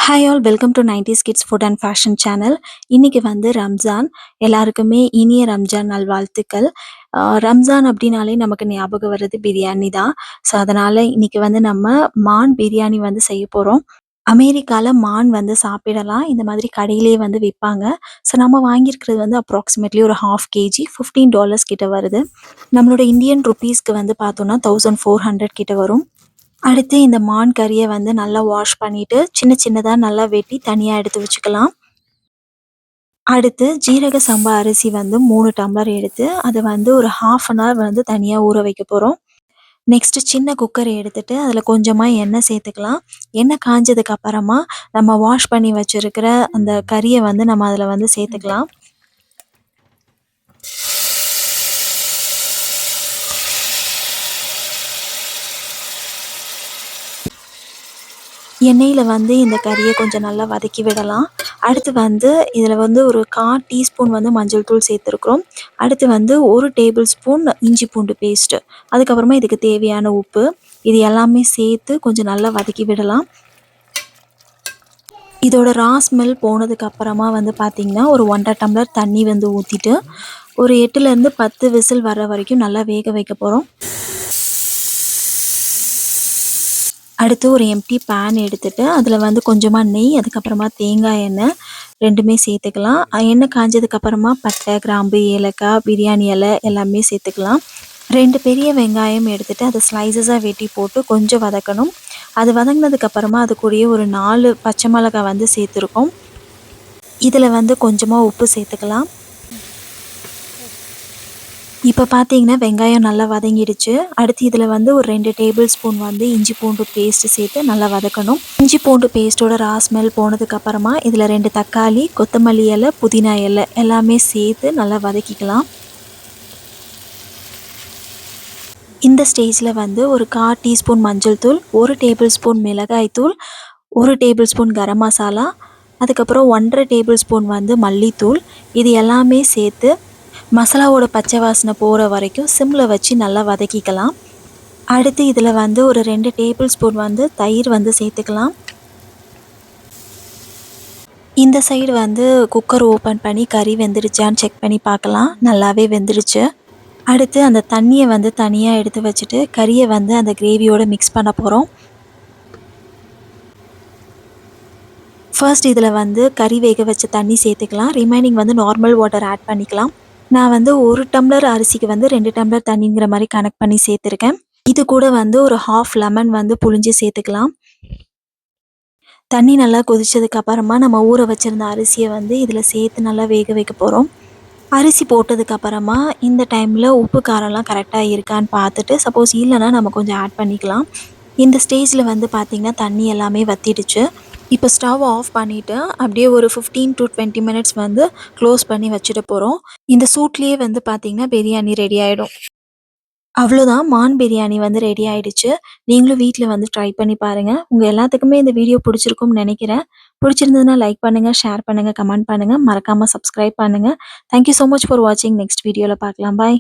Hi all welcome to 90s kids food and fashion channel. இன்னைக்கு வந்து ரம்ஜான். எல்லாருக்குமே இனிய ரம்ஜான் நல்வாழ்த்துக்கள். ரம்ஜான் அப்படின்னாலே நமக்கு ஞாபகம் வர்றது பிரியாணி தான். ஸோ அதனால இன்னைக்கு வந்து நம்ம மான் பிரியாணி வந்து செய்ய போகிறோம். அமெரிக்கால மான் வந்து சாப்பிடலாம். இந்த மாதிரி கடையிலேயே வந்து விற்பாங்க. ஸோ நம்ம வாங்கியிருக்கிறது வந்து அப்ராக்சிமேட்லி ஒரு ½ கேஜி $15 கிட்ட வருது. நம்மளோட இந்தியன் ருப்பீஸ்க்கு வந்து பார்த்தோம்னா 1400 கிட்ட வரும். அடுத்து இந்த மான் கறிய வந்து நல்லா வாஷ் பண்ணிட்டு, சின்ன சின்னதா நல்லா வெட்டி தனியா எடுத்து வச்சுக்கலாம். அடுத்து ஜீரக சம்பா அரிசி வந்து 3 டம்ளர் எடுத்து, அத வந்து ஒரு ½ அன் ஹவர் வந்து தனியா ஊற வைக்க போறோம். நெக்ஸ்ட்டு சின்ன குக்கர் எடுத்துட்டு, அதில கொஞ்சமா எண்ணெய் சேர்த்துக்கலாம். எண்ணெய் காஞ்சதுக்கு அப்புறமா, நம்ம வாஷ் பண்ணி வச்சிருக்கிற அந்த கறிய வந்து நம்ம அதில வந்து சேர்த்துக்கலாம். எண்ணெயில வந்து இந்த கறிய கொஞ்சம் நல்லா வதக்கி விடலாம். அடுத்து வந்து இதில வந்து ஒரு 1/4 டீஸ்பூன் வந்து மஞ்சள் தூள் சேர்த்துருக்குறோம். அடுத்து வந்து 1 டேபிள் ஸ்பூன் இஞ்சி பூண்டு பேஸ்ட்டு. அதுக்கப்புறமா இதுக்கு தேவையான உப்பு. இது எல்லாமே சேர்த்து கொஞ்சம் நல்லா வதக்கி விடலாம். இதோட ரா ஸ்மெல் போனதுக்கு அப்புறமா வந்து பார்த்தீங்கன்னா, ஒரு 1 1/2 டம்ளர் தண்ணி வந்து ஊத்திட்டு, ஒரு 8லேருந்து 10 விசில் வர்ற வரைக்கும் நல்லா வேக வைக்க போறோம். அடுத்து ஒரு எம்ப்டி பேன் எடுத்துட்டு, அதில வந்து கொஞ்சமா நெய், அதுக்கப்புறமா தேங்காய் எண்ணெய் 2மே சேர்த்துக்கலாம். எண்ணெய் காஞ்சதுக்கப்புறமா பட்டை, கிராம்பு, ஏலக்காய், பிரியாணி இலை எல்லாமே சேர்த்துக்கலாம். 2 பெரிய வெங்காயம் எடுத்துட்டு, அதை ஸ்லைசஸா வெட்டி போட்டு கொஞ்சம் வதக்கணும். அது வதங்கினதுக்கப்புறமா அது கூடயே ஒரு 4 பச்சை மிளகாய் வந்து சேர்த்துருக்கோம். இதில் வந்து கொஞ்சமா உப்பு சேர்த்துக்கலாம். இப்போ பார்த்தீங்கன்னா வெங்காயம் நல்லா வதங்கிடுச்சு. அடுத்து இதில் வந்து ஒரு 2 டேபிள் ஸ்பூன் வந்து இஞ்சி பூண்டு பேஸ்ட்டு சேர்த்து நல்லா வதக்கணும். இஞ்சி பூண்டு பேஸ்ட்டோட ரா ஸ்மெல் போனதுக்கப்புறமா இதில் 2 தக்காளி, கொத்தமல்லி இலை, புதினா இலை எல்லாமே சேர்த்து நல்லா வதக்கிக்கலாம். இந்த ஸ்டேஜில் வந்து ஒரு 1/4 டீஸ்பூன் மஞ்சள் தூள், 1 டேபிள் ஸ்பூன் மிளகாய் தூள், 1 டேபிள் ஸ்பூன் கரம் மசாலா, அதுக்கப்புறம் 1 1/2 டேபிள் ஸ்பூன் வந்து மல்லித்தூள், இது எல்லாமே சேர்த்து மசாலாவோட பச்சை வாசனை போகிற வரைக்கும் சிம்மில் வச்சு நல்லா வதக்கிக்கலாம். அடுத்து இதில் வந்து ஒரு 2 டேபிள் ஸ்பூன் வந்து தயிர் வந்து சேர்த்துக்கலாம். இந்த சைடு வந்து குக்கர் ஓப்பன் பண்ணி கறி வெந்துருச்சான்னு செக் பண்ணி பார்க்கலாம். நல்லாவே வெந்துருச்சு. அடுத்து அந்த தண்ணியை வந்து தனியாக எடுத்து வச்சுட்டு கறியை வந்து அந்த கிரேவியோட மிக்ஸ் பண்ண போகிறோம். ஃபர்ஸ்ட் இதில் வந்து கறி வேக வச்ச தண்ணி சேர்த்துக்கலாம். ரிமைனிங் வந்து நார்மல் வாட்டர் ஆட் பண்ணிக்கலாம். நான் வந்து 1 டம்ளர் அரிசிக்கு வந்து 2 டம்ளர் தண்ணிங்கிற மாதிரி கனெக்ட் பண்ணி சேர்த்துருக்கேன். இது கூட வந்து ஒரு ½ லெமன் வந்து புழிஞ்சு சேர்த்துக்கலாம். தண்ணி நல்லா கொதிச்சதுக்கு அப்புறமா நம்ம ஊற வச்சிருந்த அரிசியை வந்து இதில் சேர்த்து நல்லா வேக வைக்க போகிறோம். அரிசி போட்டதுக்கு அப்புறமா இந்த டைமில் உப்பு காரம்லாம் கரெக்டாக இருக்கான்னு பார்த்துட்டு, சப்போஸ் இல்லைன்னா நம்ம கொஞ்சம் ஆட் பண்ணிக்கலாம். இந்த ஸ்டேஜில் வந்து பார்த்திங்கன்னா தண்ணி எல்லாமே வற்றிடுச்சு. இப்போ ஸ்டவ் ஆஃப் பண்ணிவிட்டு அப்படியே ஒரு 15 to 20 மினிட்ஸ் வந்து க்ளோஸ் பண்ணி வச்சுட்டு போகிறோம். இந்த சூட்லேயே வந்து பார்த்திங்கன்னா பிரியாணி ரெடி ஆகிடும். அவ்வளோதான், மான் பிரியாணி வந்து ரெடி ஆகிடுச்சு. நீங்களும் வீட்டில் வந்து ட்ரை பண்ணி பாருங்கள். உங்கள் எல்லாத்துக்குமே இந்த வீடியோ பிடிச்சிருக்கும்னு நினைக்கிறேன். பிடிச்சிருந்ததுன்னா லைக் பண்ணுங்கள், ஷேர் பண்ணுங்கள், கமெண்ட் பண்ணுங்கள். மறக்காமல் சப்ஸ்கிரைப் பண்ணுங்கள். தேங்க்யூ ஸோ மச் ஃபார் வாட்சிங். நெக்ஸ்ட் வீடியோவில் பார்க்கலாம். பாய்.